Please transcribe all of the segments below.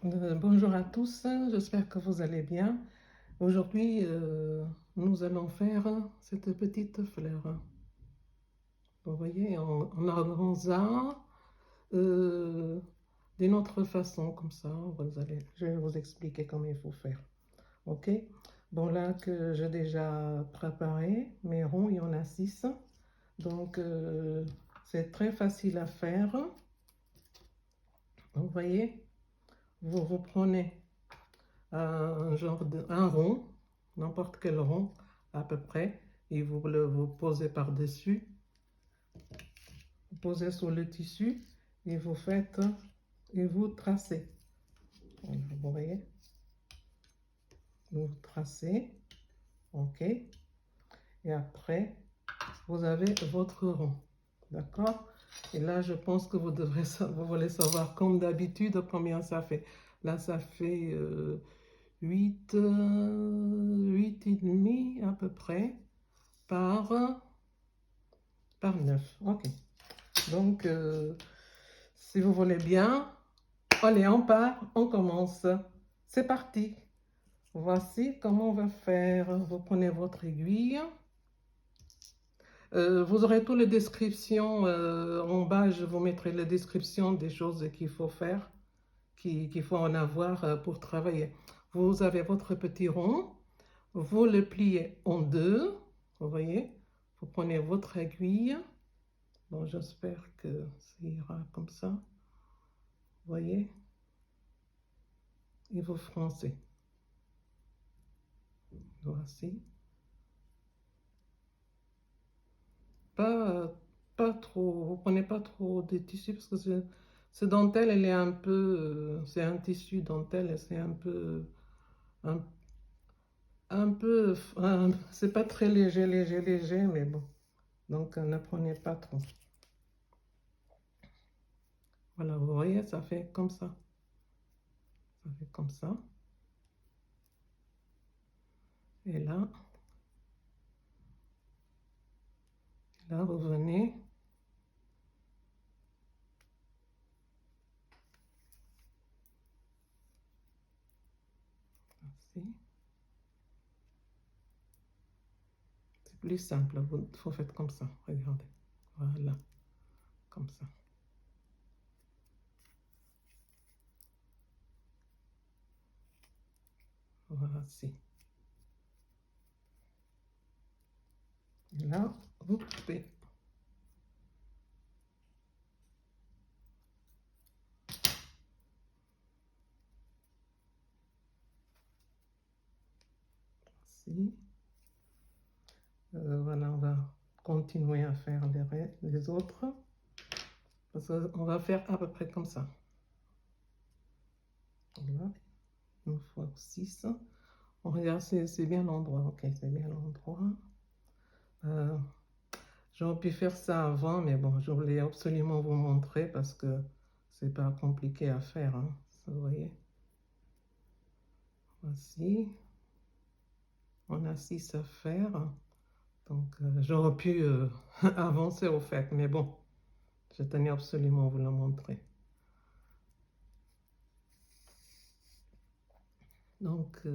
Bonjour à tous, j'espère que vous allez bien. Aujourd'hui, nous allons faire cette petite fleur. Vous voyez, on arrose euh, d'une autre façon, comme ça. Je vais vous expliquer comment il faut faire. Ok? Bon, là que j'ai déjà préparé mes ronds, il y en a 6. Donc, c'est très facile à faire. Vous voyez, vous prenez un rond, n'importe quel rond à peu près, et vous posez par-dessus, vous posez sur le tissu et vous faites et vous tracez. Voilà, vous voyez, vous tracez, ok, et après vous avez votre rond, d'accord. Et là, je pense que vous voulez savoir comme d'habitude combien ça fait. Là, ça fait 8, 8 et demi à peu près par, par 9. Ok. Donc, si vous voulez bien, allez, on part, on commence. C'est parti. Voici comment on va faire. Vous prenez votre aiguille. Vous aurez toutes les descriptions en bas. Je vous mettrai les descriptions des choses qu'il faut faire, qu'il faut en avoir pour travailler. Vous avez votre petit rond. Vous le pliez en deux. Vous voyez. Vous prenez votre aiguille. Bon, j'espère que ça ira comme ça. Vous voyez. Et vous froncez. Voici. Pas, pas trop, vous prenez pas trop de tissu parce que ce dentelle, elle est un peu, c'est un tissu dentelle, et c'est un, c'est pas très léger, mais bon. Donc, ne prenez pas trop. Voilà, vous voyez, ça fait comme ça. Ça fait comme ça. Et là, vous venez. Ainsi. C'est plus simple, vous faites comme ça, regardez. Voilà, comme ça. Voici. Et là, vous coupez. Ici. Voilà, on va continuer à faire les autres. Parce qu'on va faire à peu près comme ça. Voilà, une fois 6. On regarde, c'est bien l'endroit. Ok, c'est bien l'endroit. J'aurais pu faire ça avant, mais bon, je voulais absolument vous montrer parce que c'est pas compliqué à faire. Hein, vous voyez. Voici. On a 6 à faire. Donc, j'aurais pu avancer au fait, mais bon, je tenais absolument à vous le montrer. Donc,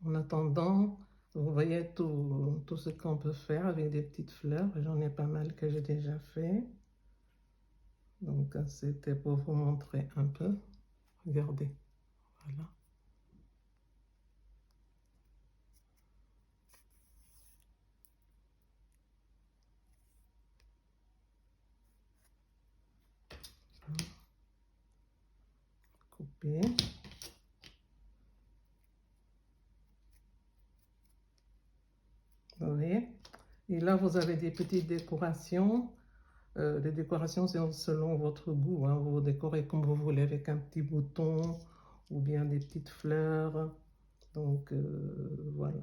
en attendant, vous voyez tout ce qu'on peut faire avec des petites fleurs. J'en ai pas mal que j'ai déjà fait. Donc, c'était pour vous montrer un peu. Regardez, voilà. Couper. Vous voyez? Et là, vous avez des petites décorations. Les décorations, c'est selon votre goût. Hein. Vous décorez comme vous voulez avec un petit bouton ou bien des petites fleurs. Donc, voilà.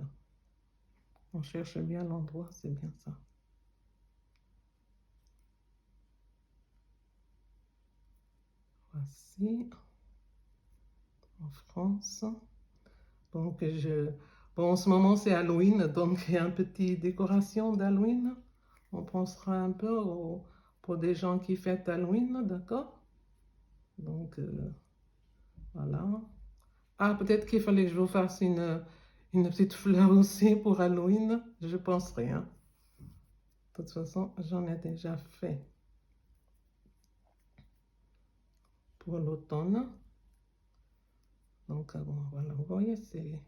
On cherche bien l'endroit, c'est bien ça. Voici, en France. Donc, bon, en ce moment, c'est Halloween, donc il y a une petite décoration d'Halloween. On pensera un peu pour des gens qui fêtent Halloween, d'accord? Donc, Voilà. Ah, peut-être qu'il fallait que je vous fasse une petite fleur aussi pour Halloween. Je penserai, hein. De toute façon, j'en ai déjà fait pour l'automne. Donc, bon, voilà, vous voyez, c'est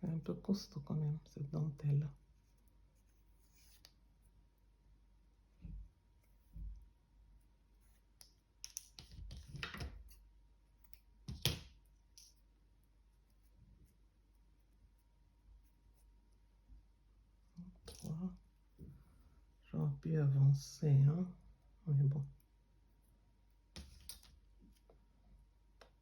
un peu costaud quand même, cette dentelle. Voilà. J'aurais pu avancer, hein. Mais bon.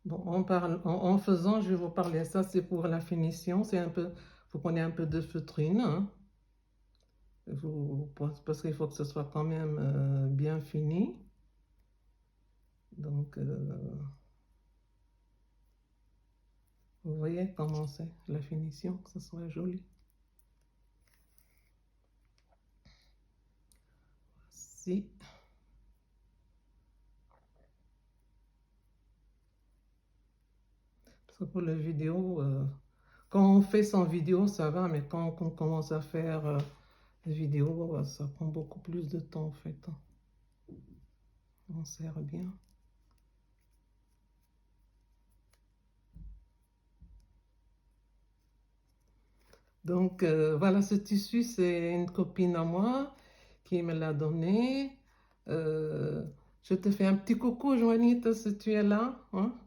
Bon, en faisant, je vais vous parler. Ça, c'est pour la finition. C'est un peu, vous prenez un peu de feutrine, hein. Parce qu'il faut que ce soit quand même bien fini. Donc, vous voyez comment c'est la finition, que ce soit joli. Si. Parce que pour la vidéo, quand on fait sans vidéo, ça va, mais quand on commence à faire des vidéos, ça prend beaucoup plus de temps en fait, hein. On sert bien. Donc voilà, ce tissu, c'est une copine à moi qui me l'a donné. Je te fais un petit coucou, Joanita, si tu es là, hein.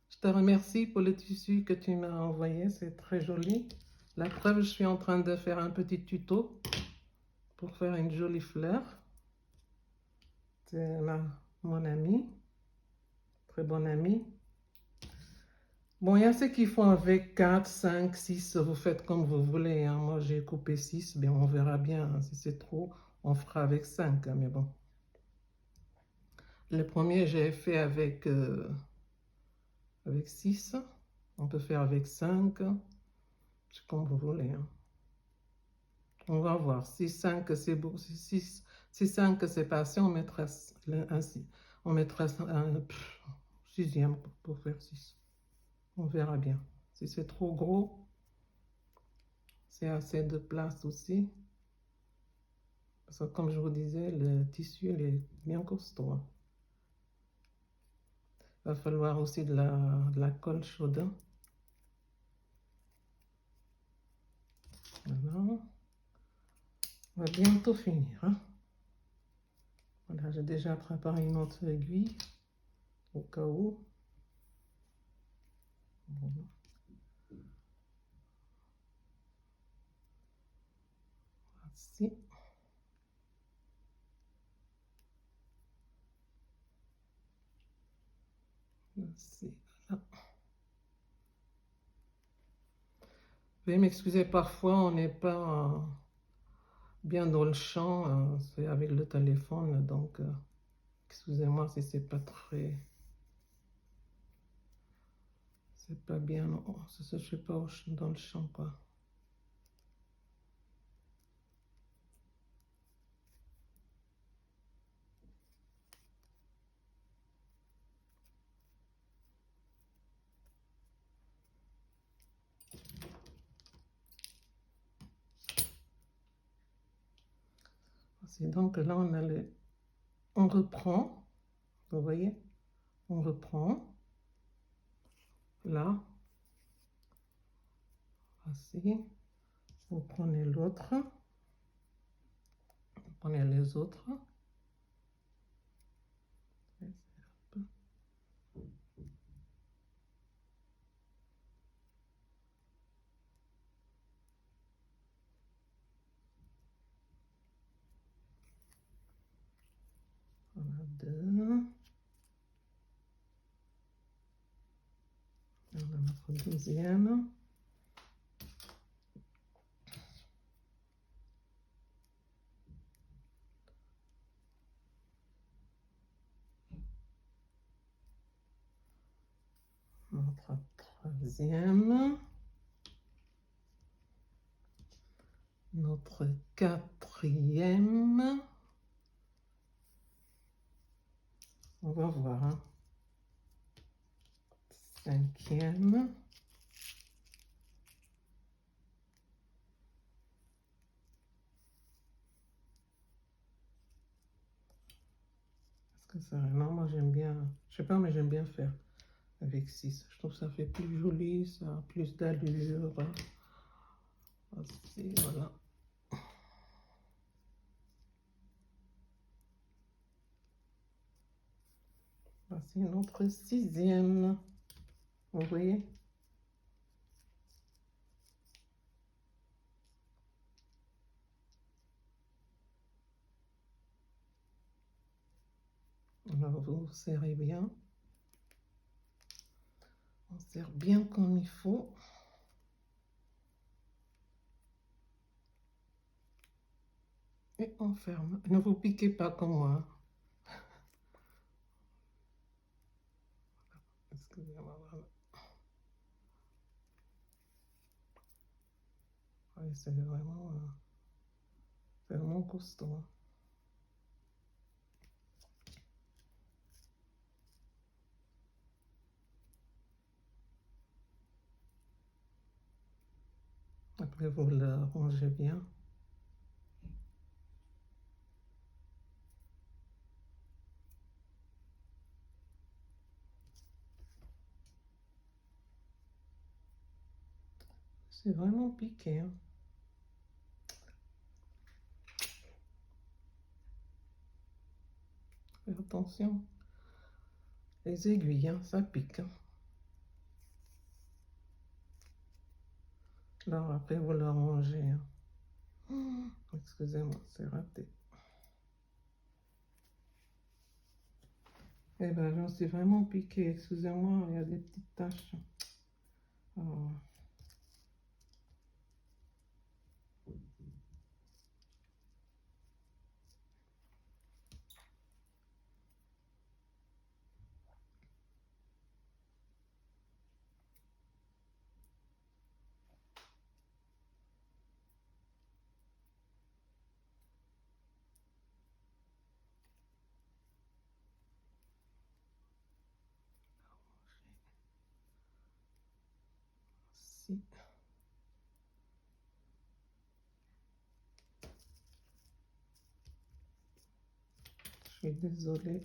Je te remercie pour le tissu que tu m'as envoyé, c'est très joli. La preuve, je suis en train de faire un petit tuto pour faire une jolie fleur. C'est mon ami, très bon ami. Bon, il y a ceux qui font avec 4, 5, 6, vous faites comme vous voulez, hein. Moi, j'ai coupé 6, bien, on verra bien, hein. Si c'est trop, on fera avec 5, hein, mais bon. Le premier, j'ai fait avec 6. On peut faire avec 5. C'est comme vous voulez, hein. On va voir. Si 5 c'est beau, si 5 c'est passé, on mettra on mettra un sixième pour faire 6. On verra bien. Si c'est trop gros, c'est assez de place aussi. Parce que comme je vous disais, le tissu il est bien costaud, hein. Il va falloir aussi de la colle chaude, hein. Voilà. On va bientôt finir, hein. Voilà, j'ai déjà préparé une autre aiguille au cas où. Voilà. Voici. Voici. Voilà. Veuillez m'excuser, parfois on n'est pas bien dans le champ, c'est avec le téléphone, donc excusez-moi si c'est pas très... C'est pas bien, je suis pas dans le champ, quoi. Donc là, on reprend, vous voyez, on reprend, là, voici, vous prenez l'autre, vous prenez les autres, voilà, 2, on a notre deuxième, notre troisième, notre quatrième, va voir. Hein. 5e. Parce que ça, non, moi j'aime bien, je sais pas, mais j'aime bien faire avec 6. Je trouve que ça fait plus joli, ça a plus d'allure. Voici, voilà. Voici notre 6e. Vous voyez? Alors vous serrez bien. On serre bien comme il faut. Et on ferme. Ne vous piquez pas comme moi. Excusez-moi, voilà. Oui, c'est vraiment costaud. Après, vous le rangez bien. C'est vraiment piqué. Hein. Faites attention. Les aiguilles, hein, ça pique. Hein. Alors après, vous le rangez. Hein. Excusez-moi, c'est raté. Eh ben, j'en suis vraiment piqué. Excusez-moi, il y a des petites taches. Oh. Si. Je suis désolée.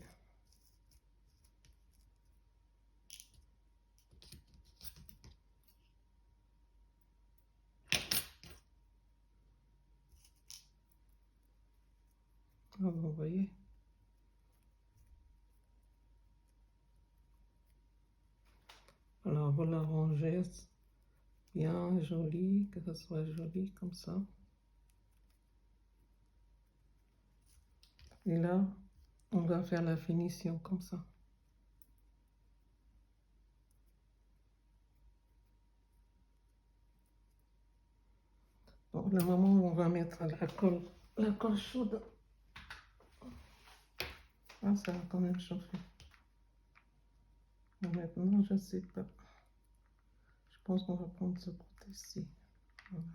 Oh, vous voyez. Alors, vous la rangez bien joli, que ce soit joli comme ça. Et là, on va faire la finition comme ça. Bon, le moment où on va mettre la colle chaude. Ah, ça va quand même chauffer. Bon, maintenant, je ne sais pas. Je pense qu'on va prendre ce côté-ci. Voilà.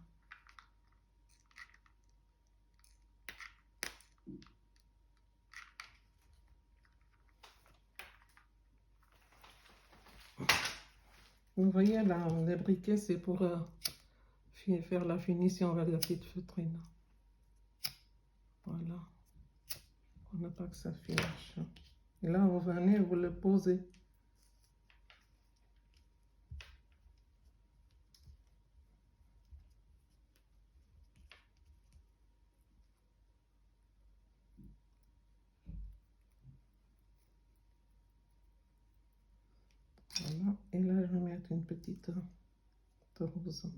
Vous voyez là, les briquets, c'est pour faire la finition avec la petite feutrine. Voilà. On n'a pas que ça finisse. Et là, vous venez, vous le posez. Voilà. Et là, je vais mettre une petite rose.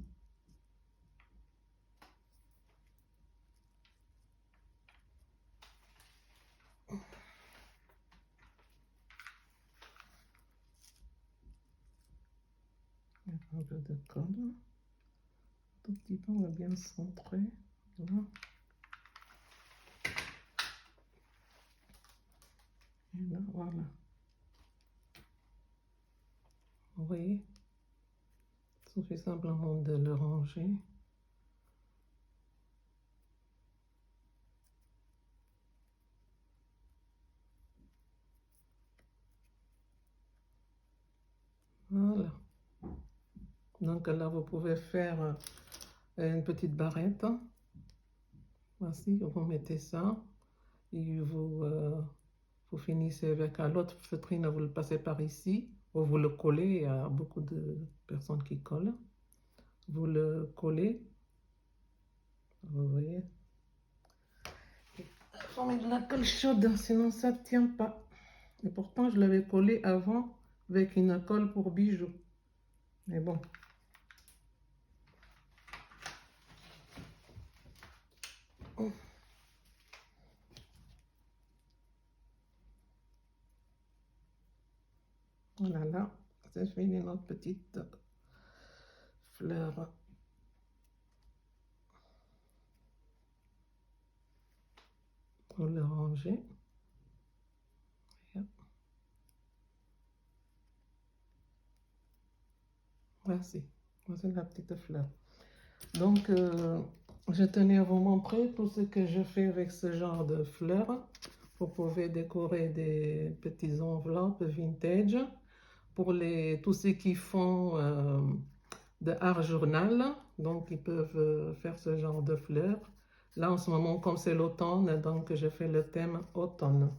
Un peu de colle. Tout petit peu, on va bien centrer. Voilà. Et là, voilà. Vous voyez, il suffit simplement de le ranger. Voilà. Donc là, vous pouvez faire une petite barrette. Voici, vous mettez ça et vous finissez avec l'autre feutrine, vous le passez par ici, ou vous le collez, il y a beaucoup de personnes qui collent. Vous le collez, vous voyez. Il faut mettre de la colle chaude, sinon ça ne tient pas. Et pourtant, je l'avais collé avant avec une colle pour bijoux. Mais bon. Voilà, là, c'est fini notre petite fleur. Pour le ranger. Voici, voici la petite fleur. Donc, je tenais à vous montrer tout ce que je fais avec ce genre de fleurs. Vous pouvez décorer des petites enveloppes vintage. Pour tous ceux qui font de art journal, donc ils peuvent faire ce genre de fleurs. Là, en ce moment, comme c'est l'automne, donc je fais le thème automne.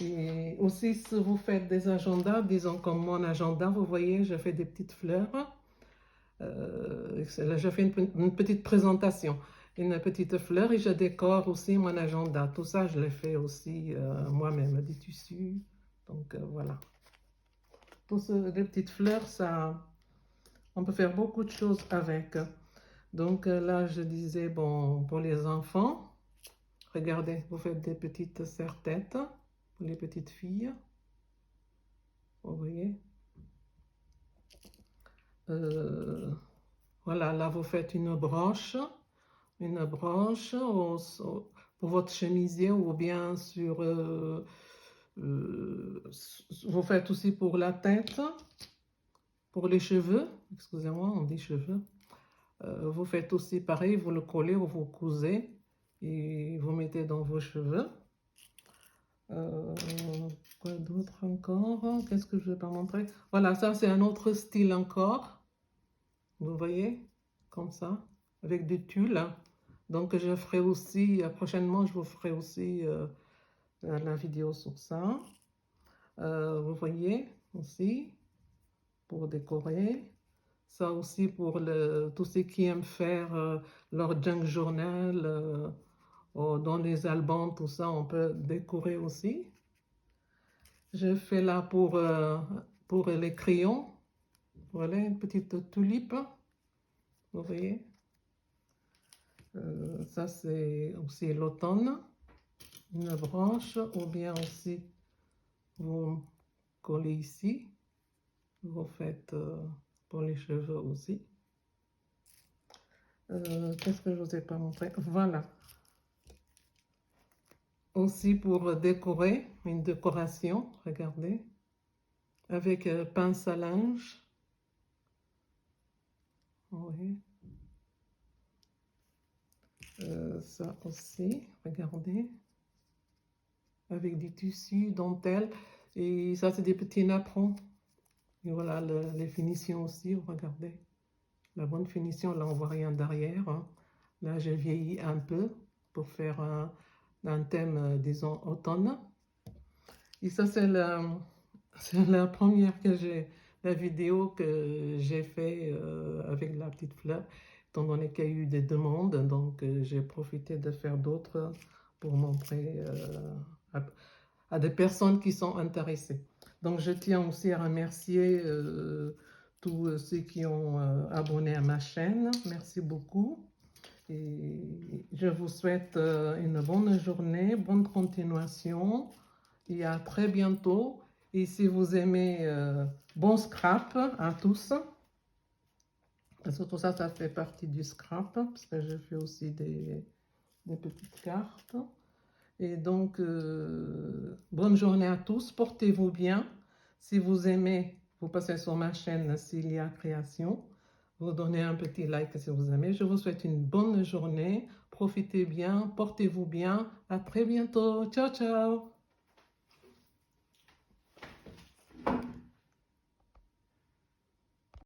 Et aussi, si vous faites des agendas, disons comme mon agenda, vous voyez, je fais des petites fleurs. Là, je fais une petite présentation, une petite fleur et je décore aussi mon agenda. Tout ça, je l'ai fait aussi moi-même, des tissus. Donc voilà. Toutes ces petites fleurs, ça, on peut faire beaucoup de choses avec. Donc là, je disais, bon, pour les enfants, regardez, vous faites des petites serre-têtes pour les petites filles. Vous voyez. Voilà, là, vous faites une broche pour votre chemisier ou bien vous faites aussi pour la tête, pour les cheveux, excusez-moi, on dit cheveux. Vous faites aussi pareil, vous le collez ou vous cousez et vous mettez dans vos cheveux. Quoi d'autre encore? Qu'est-ce que je vais pas montrer? Voilà, ça c'est un autre style encore. Vous voyez, comme ça, avec du tulle. Donc je ferai aussi, prochainement je vous ferai aussi la vidéo sur ça. Vous voyez aussi, pour décorer. Ça aussi pour tous ceux qui aiment faire leur junk journal, dans les albums, tout ça, on peut décorer aussi. Je fais là pour les crayons. Voilà, une petite tulipe. Vous voyez. Ça, c'est aussi l'automne. Une branche, ou bien aussi, vous collez ici. Vous faites pour les cheveux aussi. Qu'est-ce que je vous ai pas montré? Voilà. Aussi pour décorer, une décoration, regardez, avec pince à linge. Oui. Ça aussi, regardez, avec du tissu, dentelle, et ça c'est des petits napperons. Et voilà les finitions aussi, regardez, la bonne finition, là on voit rien derrière. Hein. Là j'ai vieilli un peu pour faire un thème, disons, automne. Et ça c'est la première la vidéo que j'ai fait avec la petite fleur, étant donné qu'il y a eu des demandes, donc j'ai profité de faire d'autres pour montrer à des personnes qui sont intéressées. Donc je tiens aussi à remercier tous ceux qui ont abonné à ma chaîne. Merci beaucoup. Et je vous souhaite une bonne journée, bonne continuation et à très bientôt. Et si vous aimez, bon scrap à tous. Parce que tout ça, ça fait partie du scrap, parce que je fais aussi des petites cartes. Et donc, bonne journée à tous, portez-vous bien. Si vous aimez, vous passez sur ma chaîne Cilia Création. Vous donnez un petit like si vous aimez. Je vous souhaite une bonne journée. Profitez bien, portez-vous bien. À très bientôt. Ciao, ciao.